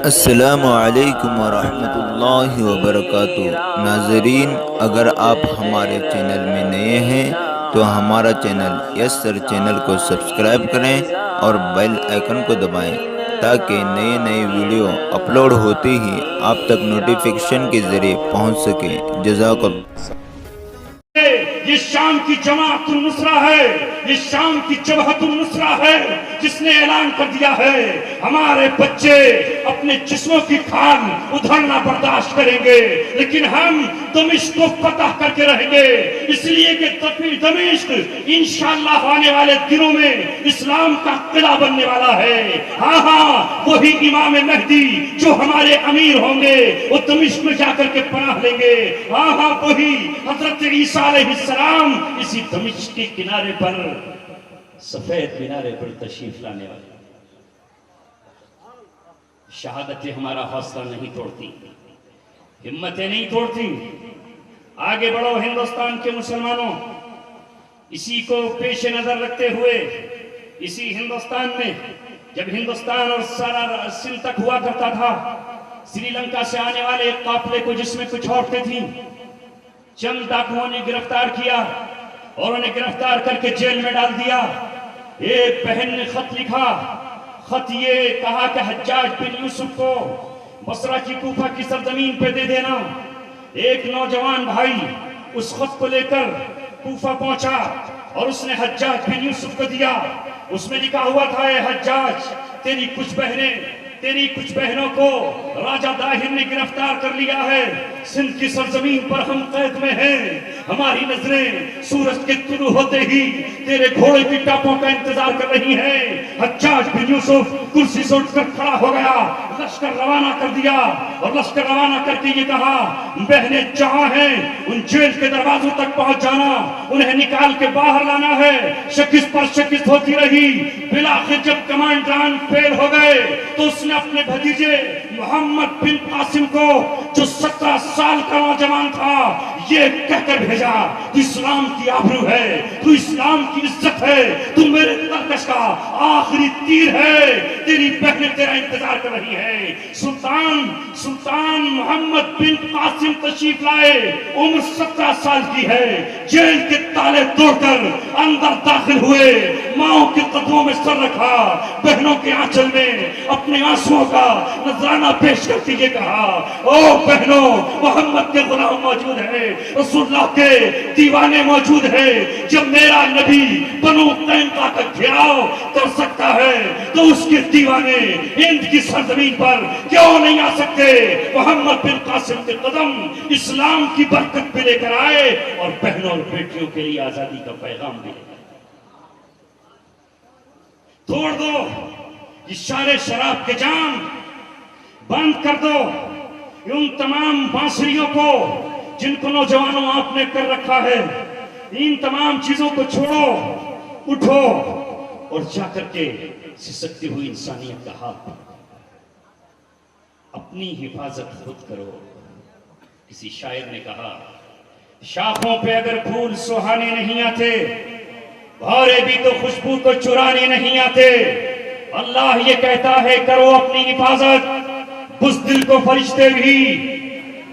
السلام علیکم ورحمۃ اللہ وبرکاتہ۔ ناظرین، اگر آپ ہمارے چینل میں نئے ہیں تو ہمارا چینل یس سر چینل کو سبسکرائب کریں اور بیل آئیکن کو دبائیں تاکہ نئے نئے ویڈیو اپلوڈ ہوتے ہی آپ تک نوٹیفیکیشن کے ذریعے پہنچ سکیں۔ جزاک اللہ۔ یہ شام کی جماعت النصرہ ہے، یہ شام کی جبہت النصرہ ہے جس نے اعلان کر دیا ہے ہمارے بچے اپنے جسموں کی کھال ادھڑنا برداشت کریں گے لیکن ہم دمشق کو فتح کر کے رہیں گے، اس لیے کہ دمشق انشاءاللہ آنے والے دنوں میں اسلام کا قلعہ بننے والا ہے۔ ہاں وہی امام مہدی جو ہمارے امیر ہوں گے وہ دمشق میں جا کر کے پناہ لیں گے۔ ہاں وہی حضرت عیسیٰ علیہ السلام اسی دمشق کے کنارے پر سفید مینارے پر تشریف لانے والے۔ شہادتیں ہمارا حوصلہ نہیں توڑتی، ہمتیں نہیں توڑتی۔ آگے بڑھو ہندوستان کے مسلمانوں، اسی کو پیش نظر رکھتے ہوئے اسی ہندوستان میں جب ہندوستان اور سارا سندھ تک ہوا کرتا تھا، سری لنکا سے آنے والے ایک قافلے کو جس میں کچھ عورتیں تھیں چند ڈاکوؤں نے گرفتار کیا اور انہیں گرفتار کر کے جیل میں ڈال دیا۔ ایک بہن نے خط لکھا، خط یہ کہا کہ حجاج بن یوسف کو بصرہ کی کوفہ کی سرزمین پہ دے دینا۔ ایک نوجوان بھائی اس خط کو لے کر کوفہ پہنچا اور اس نے حجاج بن یوسف کو دیا۔ اس میں لکھا ہوا تھا، اے حجاج، تیری کچھ بہنوں کو راجہ داہر نے گرفتار کر لیا ہے، سندھ کی سرزمین پر ہم قید میں ہیں، ہماری نظریں سورج کے طلوع ہوتے ہی تیرے گھوڑے کی ٹاپوں کا انتظار کر رہی ہیں۔ حجاج بن یوسف کرسی سے اٹھ کر کھڑا ہو گیا، لشکر روانہ کر دیا اور لشکر روانہ کر کے یہ کہا، بہنیں جہاں ہیں ان جیل کے دروازوں تک پہنچ جانا، انہیں نکال کے باہر لانا ہے۔ شکست پر شکست ہوتی رہی، بالآخر جب کمانڈران فیل ہو گئے تو اس نے اپنے بھتیجے محمد بن قاسم کو جو 17 سال کا نوجوان تھا یہ کہہ کر بھیجا، تو اسلام کی آبرو ہے، تو اسلام کی عزت ہے، تو میرے ترکش کا آخری تیر ہے، تیری بہنیں تیرا انتظار کر رہی ہے۔ سلطان محمد بن قاسم تشریف لائے، عمر 17 سال کی ہے، جیل کے تالے توڑ کر اندر داخل ہوئے، ماؤں کے قدموں میں سر رکھا، بہنوں کے آنچل میں اپنے آنسوؤں کا نذرانہ پیش کرتے یہ کہا، او بہنوں، محمد کے غلام موجود ہے، رسول اللہ کے دیوانے موجود ہے، جب میرا نبی بنو قینقاع کا گھیراؤ کر سکتا ہے تو اس کے دیوانے ہند کی سرزمین پر کیوں نہیں آ سکتے؟ محمد بن قاسم کے قدم اسلام کی برکت بھی لے کر آئے اور بہنوں اور بیٹیوں کے لیے آزادی کا پیغام بھی لے کر توڑ دو یہ سارے شراب کے جام، بند کر دو ان تمام بانسریوں کو جن کو نوجوانوں آپ نے کر رکھا ہے، ان تمام چیزوں کو چھوڑو، اٹھو اور جا کر کے سسکتی ہوئی انسانیت کا ہاتھ پکڑو، اپنی حفاظت خود کرو۔ کسی شاعر نے کہا، شاخوں پہ اگر پھول سہانے نہیں آتے، بھورے بھی تو خوشبو کو چرانے نہیں آتے۔ اللہ یہ کہتا ہے کرو اپنی حفاظت، بزدل کو فرشتے بھی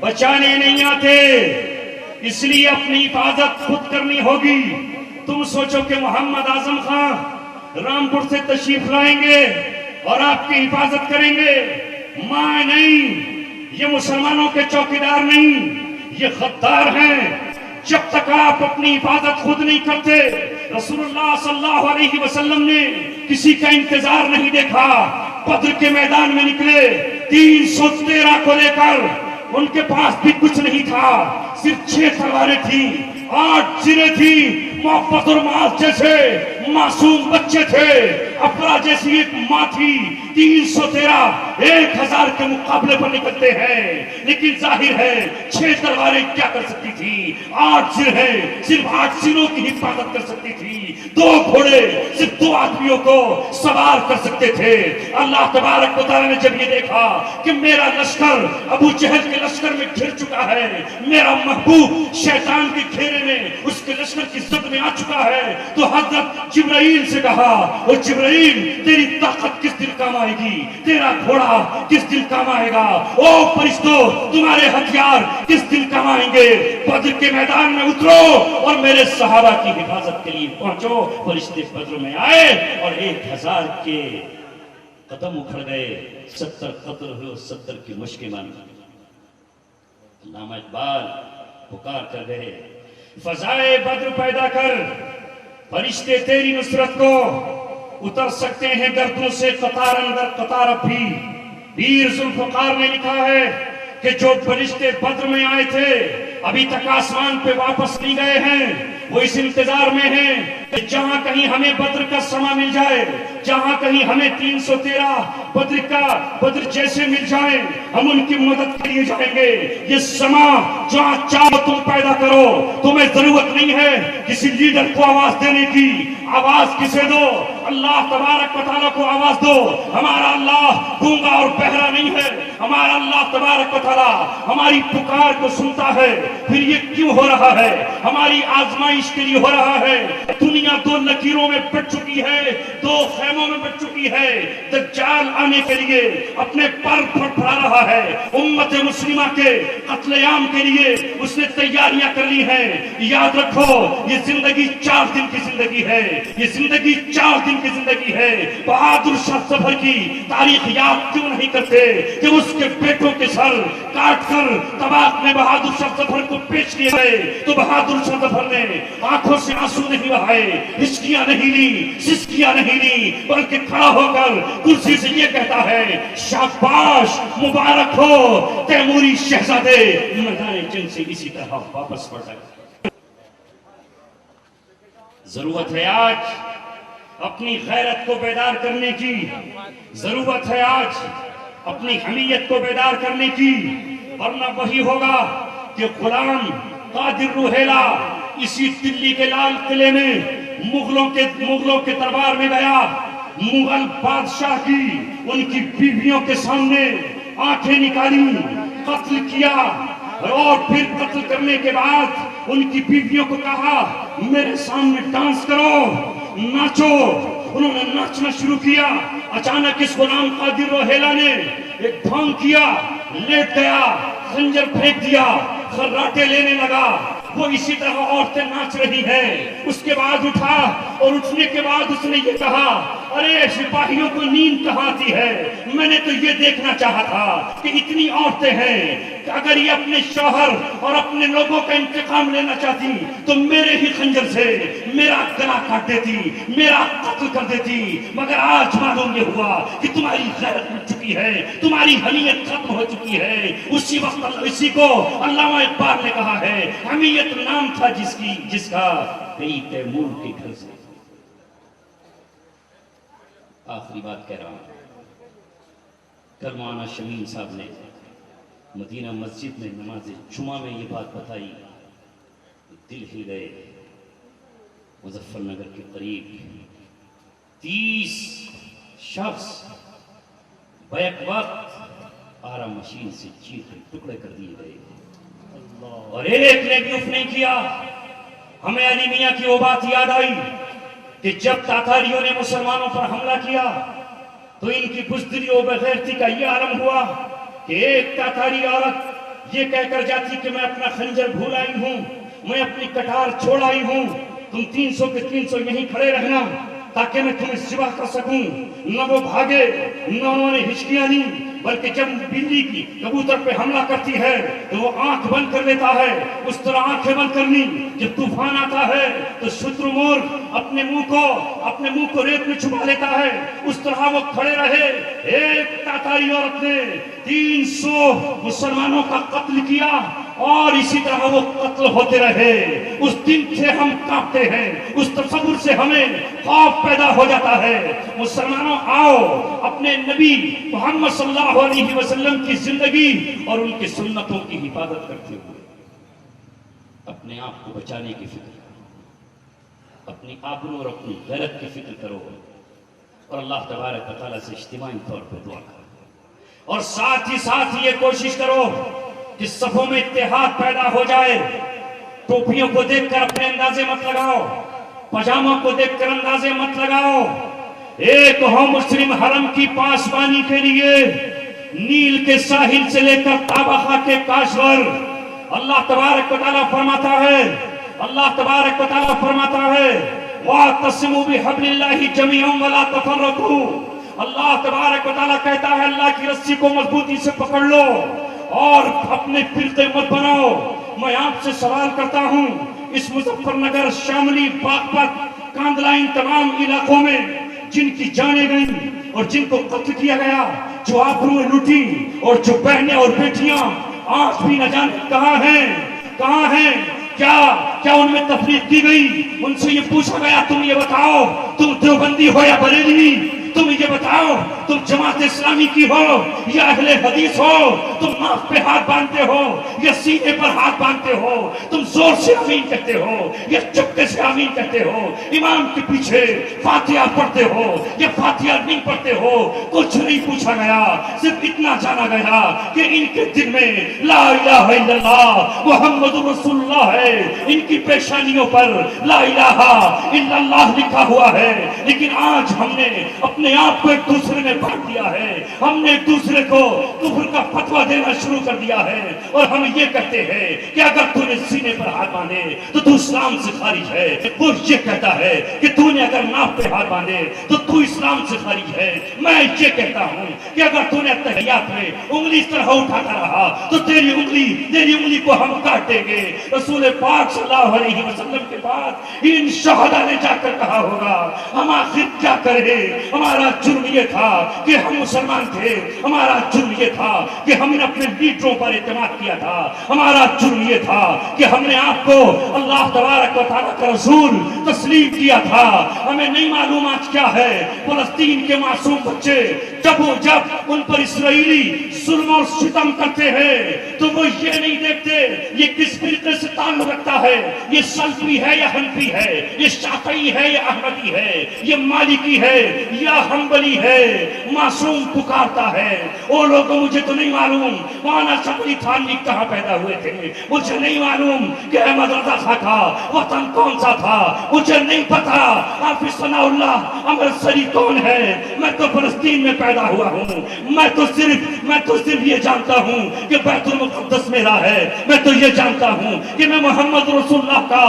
بچانے نہیں آتے، اس لیے اپنی حفاظت خود کرنی ہوگی۔ تم سوچو کہ محمد اعظم خان رامپور سے تشریف لائیں گے اور آپ کی حفاظت کریں گے؟ ماں نہیں، یہ مسلمانوں کے چوکیدار نہیں، یہ غدار ہیں۔ جب تک آپ اپنی حفاظت خود نہیں کرتے، رسول اللہ صلی اللہ علیہ وسلم نے کسی کا انتظار نہیں دیکھا، بدر کے میدان میں نکلے 313 کو لے کر، ان کے پاس بھی کچھ نہیں تھا، صرف 6 تلواریں تھیں، 8 سریں تھیں، محبت اور معاذ جیسے معصوم بچے تھے، افرا جیسی ایک ماں تھی، 313 1000 کے مقابلے پر نکلتے ہیں، لیکن ظاہر ہے 6 تلواریں کیا کر سکتی تھی؟ 8 سر ہیں، صرف 8 سروں کی حفاظت کر سکتی تھی۔ دو گھوڑے صرف دو آدمیوں کو سوار کر سکتے تھے۔ اللہ تبارک و تعالیٰ نے جب یہ دیکھا کہ میرا لشکر ابو جہل کے لشکر میں گھر چکا ہے، میرا محبوب شیطان کے گھیرے میں اس کے لشکر کی زد میں آ چکا ہے، تو حضرت جبرائیل سے کہا، او جبرائیل تیری طاقت کس دن کام آئے گی، تیرا گھوڑا کس دن کام آئے گا، او فرشتوں تمہارے ہتھیار کس دن کام آئیں گے، بدر کے میدان میں اترو اور میرے صحابہ کی حفاظت کے لیے پہنچو۔ فرشتے بدر میں آئے اور 1000 کے قدم اکھڑ گئے، 70 قتل ہوئے اور 70 کی مشکیں بن گئی۔ علامہ اقبال پکار کر گئے، فضائے بدر پیدا کر، فرشتے تیری نصرت کو اتر سکتے ہیں گردوں سے قطار اندر قطار اب بھی۔ پیر ذوالفقار نے لکھا ہے کہ جو فرشتے بدر میں آئے تھے ابھی تک آسمان پہ واپس نہیں گئے ہیں، وہ اس انتظار میں ہیں کہ جہاں کہیں ہمیں بدر کا سما مل جائے، جہاں کہیں ہمیں 313 بدر جیسے مل جائیں، ہم ان کی مدد کے لیے جائیں گے۔ یہ سما جہاں چاہو تم پیدا کرو، تمہیں ضرورت نہیں ہے کسی لیڈر کو آواز دینے کی، آواز کسے دو؟ اللہ تبارک و تعالیٰ کو آواز دو۔ ہمارا اللہ گونگا اور بہرا نہیں ہے، ہمارا اللہ تبارک و تعالیٰ ہماری پکار کو سنتا ہے۔ پھر یہ کیوں ہو رہا ہے؟ ہماری آزمائش کے لیے ہو رہا ہے۔ دنیا دو لکیروں میں بٹ چکی ہے، دو خیموں میں بٹ چکی ہے۔ دجال آنے کے لیے اپنے پر پھڑا رہا ہے، امت مسلمہ کے قتل عام کے لیے اس نے تیاریاں کر لی ہیں۔ یاد رکھو یہ زندگی 4 دن کی زندگی ہے، یہ زندگی 4 دن کی زندگی ہے۔ بہادر شاہ ظفر کی تاریخ یاد کیوں نہیں کرتے کہ اس کے بیٹوں کے سر کاٹ کر طباق میں بہادر شاہ ظفر کو پیش کیے گئے، تو بہادر شاہ ظفر نے آنکھوں سے آنسو نہیں بہائے، ہچکیاں نہیں لی، سسکیاں نہیں لی، بلکہ کھڑا ہو کر کرسی سے یہ کہتا ہے، شاباش مبارک ہو تیموری شہزادے، میدان جنگ سے اسی طرح واپس پڑ گئے۔ ضرورت ہے آج اپنی غیرت کو بیدار کرنے کی، ضرورت ہے آج اپنی حمیت کو بیدار کرنے کی، ورنہ وہی ہوگا کہ غلام قادر روہیلا اسی دلی کے لال قلعے میں مغلوں کے دربار میں گیا، مغل بادشاہ کی ان کی بیویوں کے سامنے آنکھیں نکالی، قتل کیا، اور پھر قتل کرنے کے بعد ان کی بیویوں کو کہا میرے سامنے ڈانس کرو، ناچو۔ انہوں نے ناچنا شروع کیا۔ اچانک اس غلام قادر روہیلا نے ایک ڈھونگ کیا، لیٹ گیا، خنجر پھینک دیا، خراٹے لینے لگا۔ وہ اسی طرح عورتیں ناچ رہی ہیں۔ اس کے بعد اٹھا اور اٹھنے کے بعد اس نے یہ کہا، ارے سپاہیوں کو نیند کہاں آتی ہے؟ میں نے تو یہ دیکھنا چاہا تھا کہ اتنی عورتیں ہیں کہ اگر یہ اپنے شوہر اور اپنے لوگوں کا انتقام لینا چاہتی تو میرے ہی خنجر سے میرا گلا کاٹ دیتی، میرا قتل کر دیتی۔ مگر آج معلوم یہ ہوا کہ تمہاری غیرت مٹ چکی ہے، تمہاری حمیت ختم ہو چکی ہے۔ اسی وقت اسی کو علامہ اقبال نے کہا ہے، حمیت نام تھا جس کا گئی تیمور کے گھر سے۔ آخری بات کہہ رہا ہوں، کل مولانا شمیم صاحب نے مدینہ مسجد میں نماز جمعہ میں یہ بات بتائی، دل ہل گئے۔ مظفر نگر کے قریب 30 شخص بیک وقت آرا مشین سے چیر کے ٹکڑے کر دیے گئے، اور ایک نے بھی اف نہیں کیا۔ ہمیں علی میاں کی وہ بات یاد آئی کہ جب تاتاریوں نے مسلمانوں پر حملہ کیا تو ان کی بزدلی و بغیرتی کا یہ عالم ہوا کہ ایک تاتاری عورت یہ کہہ کر جاتی کہ میں اپنا خنجر بھول آئی ہوں، میں اپنی کٹار چھوڑ آئی ہوں، تم 300 کے 300 یہیں کھڑے رہنا تاکہ میں تمہیں ذبح کر سکوں۔ نہ وہ بھاگے، نہ انہوں نے ہچکیاں لی، بلکہ جب بلی کی کبوتر پہ حملہ کرتی ہے تو وہ آنکھ بند کر لیتا ہے، اس طرح آنکھیں بند کرنی۔ جب طوفان آتا ہے تو شتر مور اپنے منہ کو ریت میں چھپا لیتا ہے، اس طرح وہ کھڑے رہے۔ ایک تاتاری عورت نے 300 مسلمانوں کا قتل کیا، اور اسی طرح وہ قتل ہوتے رہے۔ اس دن سے ہم کانپتے ہیں، اس تصور سے ہمیں خوف پیدا ہو جاتا ہے۔ مسلمانوں آؤ اپنے نبی محمد صلی اللہ علیہ وسلم کی زندگی اور ان کی سنتوں کی حفاظت کرتے ہوئے اپنے آپ کو بچانے کی فکر کرو۔ اپنی آبرو اور اپنی غیرت کی فکر کرو اور اللہ تبارک و تعالیٰ سے اجتماعی طور پر دعا کرو، اور ساتھ ہی یہ کوشش کرو کہ صفوں میں اتحاد پیدا ہو جائے۔ ٹوپیوں کو دیکھ کر اپنے اندازے مت لگاؤ، پاجاموں کو دیکھ کر اندازے مت لگاؤ۔ ایک ہو مسلم حرم کی پاسبانی کے لیے نیل کے ساحل سے لے کر تابخا کے کاشور، اللہ تبارک و تعالیٰ فرماتا ہے، اللہ تبارک و تعالیٰ فرماتا ہے وَاعْتَصِمُوا بِحَبْلِ اللَّهِ جَمِيعًا وَلَا تَفَرَّقُوا۔ اللہ تبارک و تعالیٰ کہتا ہے اللہ کی رسی کو مضبوطی سے پکڑ لو اور اپنے فرقے مت بناؤ۔ میں آپ سے سوال کرتا ہوں، اس مظفر نگر، شاملی، باغپت، کاندلہ، ان تمام علاقوں میں جن کی جانیں گئیں اور جن کو قتل کیا گیا، جو آبروئیں لوٹی اور جو بہنیں اور بیٹیاں آج بھی نہ جانے کہاں ہیں؟ کیا ان میں تفریق کی گئی؟ ان سے یہ پوچھا گیا تم یہ بتاؤ تم دیوبندی ہو یا بریلوی؟ تم یہ بتاؤ تم جماعت اسلامی کی ہو یا اہل حدیث ہو؟ تم ناف پہ ہاتھ باندھتے ہو یا سینے پر ہاتھ باندھتے ہو؟ تم زور سے آمین کہتے ہو یا چپکے سے آمین کہتے ہو؟ امام کے پیچھے فاتحہ پڑھتے ہو یا فاتحہ نہیں پڑھتے ہو؟ کچھ نہیں پوچھا گیا، صرف اتنا جانا گیا کہ ان کے دل میں لا الہ الا اللہ محمد رسول اللہ ہے، ان کی پیشانیوں پر لا الہ الا اللہ لکھا ہوا ہے۔ لیکن آج ہم نے اپنے آپ کو ایک دوسرے میں بانٹ دیا ہے، ہم نے ایک دوسرے کو کفر کا فتویٰ دینا شروع کر دیا ہے، اور ہم یہ کہتے ہیں کہ اگر تو نے سینے پر ہاتھ باندھے تو تو اسلام سے خارج ہے۔ وہ یہ کہتا ہے کہ تو نے اگر ناف پہ ہاتھ باندھے تو تو اسلام سے خارج ہے۔ میں یہ کہتا ہوں کہ اگر تو نے تحیات میں انگلی اس طرح اٹھاتا رہا تو تیری انگلی کو ہم کاٹ دیں گے۔ رسول پاک صلی اللہ علیہ وسلم کے بعد ان شہداء نے جا کر کہا ہوگا ہم آخر کیا کریں، ہمارا جرم یہ تھا کہ ہم مسلمان تھے، ہمارا جرم یہ تھا کہ ہم نے اپنے لیڈروں پر اعتماد کیا تھا، ہمارا جرم یہ تھا کہ ہم نے آپ کو اللہ تبارک و تعالیٰ کا رسول تسلیم کیا تھا۔ ہمیں نہیں معلوم آج کیا ہے فلسطین کے معصوم بچے جب ان پر اسرائیلی ظلم اور ستم کرتے ہیں تو وہ یہ نہیں دیکھتے یہ کس فرقے سے تعلق رکھتا ہے، یہ سلفی ہے یا حنفی ہے، یہ شافعی ہے یا احمدی ہے، یہ مالکی ہے یا حنبلی ہے۔ معصوم پکارتا ہے او لوگوں مجھے تو نہیں معلوم مولانا شفیع تھانوی کہاں پیدا ہوئے تھے، مجھے نہیں معلوم کہ احمد رضا خان کا وطن کون سا تھا، مجھے نہیں پتا حافظ ثناء اللہ امرتسری کون ہے، میں تو فلسطین میں پیدا ہوا ہوں، میں تو صرف یہ جانتا ہوں کہ بیت المقدس میرا ہے، میں تو یہ جانتا ہوں کہ میں محمد رسول اللہ کا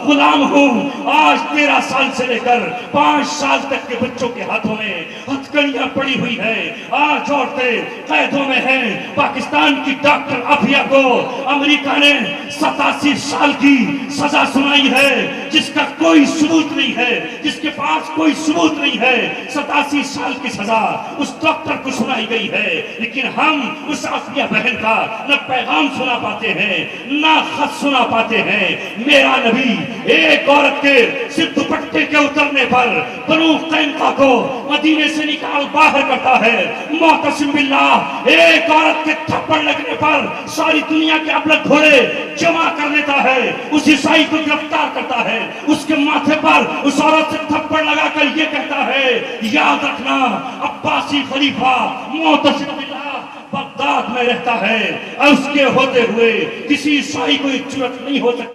غلام ہوں۔ آج 13 سال سے لے کر 5 سال تک کے بچوں کے ہاتھوں میں ہتھکڑیاں پڑی ہوئی ہیں، آج عورتیں قیدوں میں ہیں۔ پاکستان کی ڈاکٹر عافیہ کو امریکہ نے 87 سال کی سزا سنائی ہے، جس کا کوئی ثبوت نہیں ہے، جس کے پاس کوئی ثبوت نہیں ہے۔ 87 سال کی سزا اس ڈاکٹر کو سنائی گئی ہے، لیکن ہم اس عافیہ بہن کا نہ پیغام سنا پاتے ہیں نہ خط سنا پاتے ہیں۔ میرا نبی ایک عورت کے صرف دوپٹے کے اترنے پر بنو قینقاع کو مدینے سے نکال باہر کرتا ہے۔ معتصم باللہ ایک عورت کے تھپڑ لگنے پر ساری دنیا کے ابلک گھوڑے جمع کر لیتا ہے، اس عیسائی کو گرفتار کرتا ہے، اس کے ماتھے پر اس عورت سے تھپڑ لگا کر یہ کہتا ہے یاد رکھنا عباسی خلیفہ معتصم باللہ بغداد میں رہتا ہے، اور اس کے ہوتے ہوئے کسی عیسائی کو یہ جرأت نہیں ہو سکتی